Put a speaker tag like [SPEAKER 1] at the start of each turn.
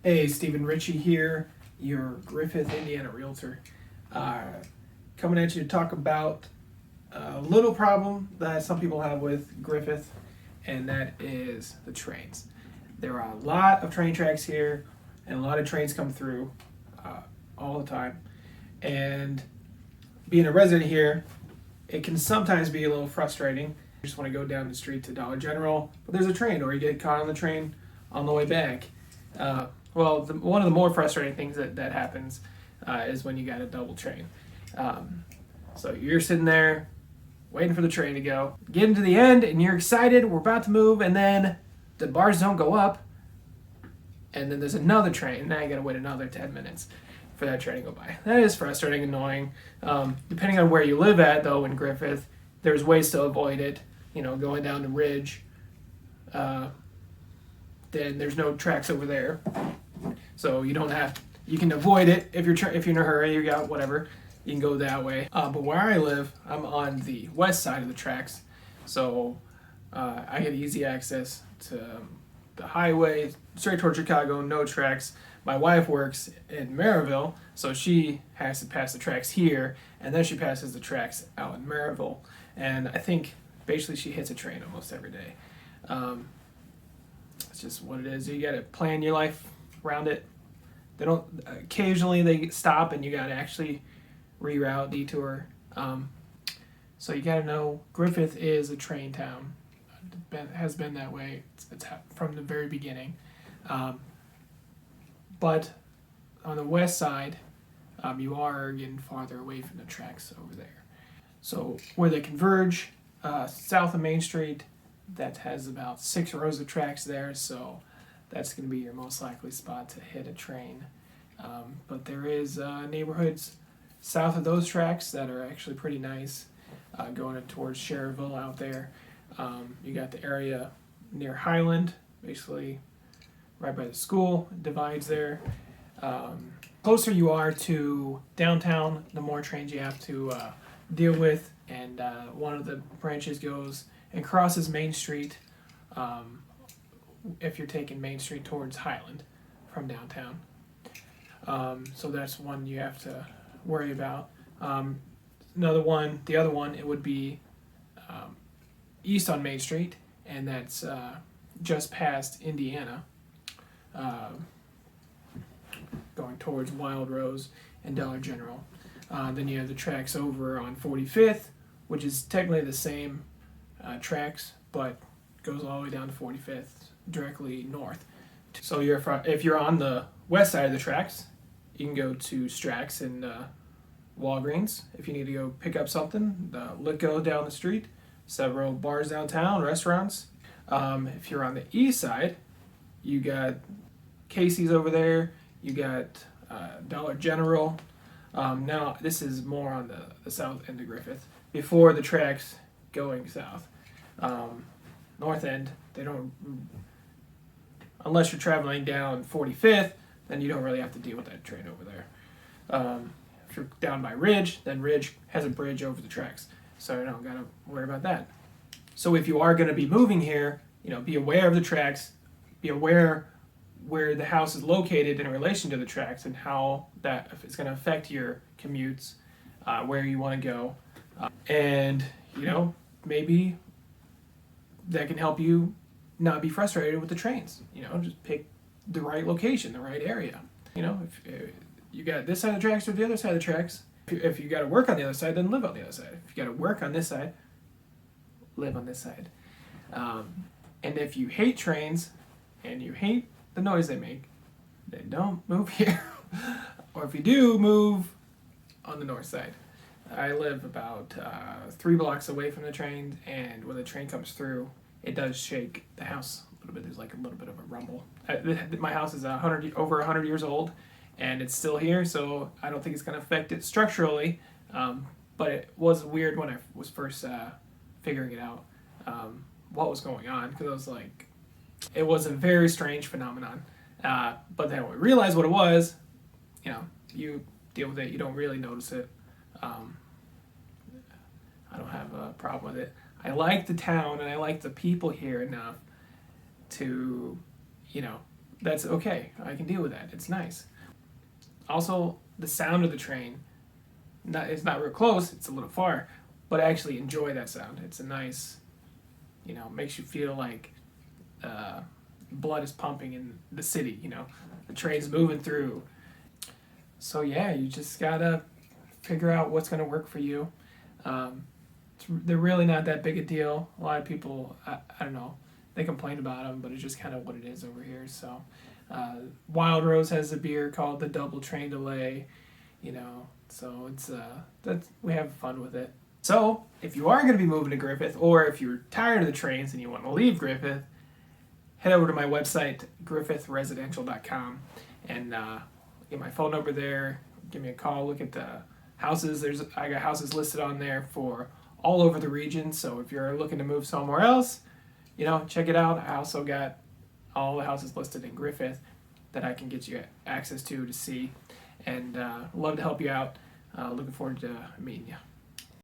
[SPEAKER 1] Hey, Stephen Ritchie here, your Griffith, Indiana realtor. Coming at you to talk about a little problem that some people have with Griffith, and that is the trains. There are a lot of train tracks here, and a lot of trains come through all the time. And being a resident here, it can sometimes be a little frustrating. You just want to go down the street to Dollar General, but there's a train, or you get caught on the train on the way back. One of the more frustrating things that happens is when you got a double train. So you're sitting there waiting for the train to go, getting to the end, and you're excited, we're about to move, and then the bars don't go up, and then there's another train. Now you gotta wait another 10 minutes for that train to go by. That is frustrating, annoying. Depending on where you live at, though, in Griffith, there's ways to avoid it. You know, going down the ridge, then there's no tracks over there. So you can avoid it if you're in a hurry, you got whatever, you can go that way. But where I live, I'm on the west side of the tracks, so I get easy access to the highway straight toward Chicago, no tracks. My wife works in Maryville, so she has to pass the tracks here, and then she passes the tracks out in Maryville. And I think basically she hits a train almost every day. It's just what it is. You got to plan your life around it. They don't. Occasionally they stop, and you got to actually reroute, detour. So you got to know Griffith is a train town. Has been that way. It's from the very beginning. But on the west side, you are getting farther away from the tracks over there. So where they converge, south of Main Street, that has about 6 rows of tracks there, so that's going to be your most likely spot to hit a train. But there is neighborhoods south of those tracks that are actually pretty nice, going towards Cherville out there. You got the area near Highland, basically right by the school, divides there. Closer you are to downtown, the more trains you have to deal with, and one of the branches goes and crosses Main Street, if you're taking Main Street towards Highland from downtown. So that's one you have to worry about. The other one, it would be east on Main Street, and that's just past Indiana, going towards Wild Rose and Dollar General. Then you have the tracks over on 45th, which is technically the same tracks, but goes all the way down to 45th, directly north. So if you're on the west side of the tracks, you can go to Strax and Walgreens if you need to go pick up something. Litco down the street, several bars downtown, restaurants. If you're on the east side, you got Casey's over there, you got Dollar General. Now this is more on the south end of Griffith, before the tracks going south. North end, they don't, unless you're traveling down 45th, then you don't really have to deal with that train over there. If you're down by Ridge, then Ridge has a bridge over the tracks, so you don't gotta worry about that. So if you are gonna be moving here, be aware of the tracks, be aware where the house is located in relation to the tracks, and how that is gonna affect your commutes, where you wanna go. And maybe that can help you not be frustrated with the trains. Just pick the right location, the right area. If you got this side of the tracks or the other side of the tracks, if you got to work on the other side, then live on the other side. If you got to work on this side, live on this side. And if you hate trains and you hate the noise they make, then don't move here. Or if you do, move on the north side. I live about 3 blocks away from the train, and when the train comes through, it does shake the house a little bit. There's like a little bit of a rumble. My house is over 100 years old, and it's still here, so I don't think it's going to affect it structurally. But it was weird when I was first figuring it out, what was going on, because I was like, it was a very strange phenomenon. But then when we realized what it was, you deal with it. You don't really notice it. I don't have a problem with it. I like the town, and I like the people here enough to, that's okay. I can deal with that. It's nice. Also, the sound of the train, it's not real close, it's a little far, but I actually enjoy that sound. It's a nice, makes you feel like blood is pumping in the city, the train's moving through. So yeah, you just gotta figure out what's gonna work for you. They're really not that big a deal. A lot of people, I don't know, they complain about them, but it's just kind of what it is over here. So, Wild Rose has a beer called the Double Train Delay, so it's we have fun with it. So, if you are going to be moving to Griffith, or if you're tired of the trains and you want to leave Griffith, head over to my website, griffithresidential.com, and get my phone number there. Give me a call. Look at the houses. I got houses listed on there for all over the region. So if you're looking to move somewhere else, check it out. I also got all the houses listed in Griffith that I can get you access to see, and love to help you out. Looking forward to meeting you.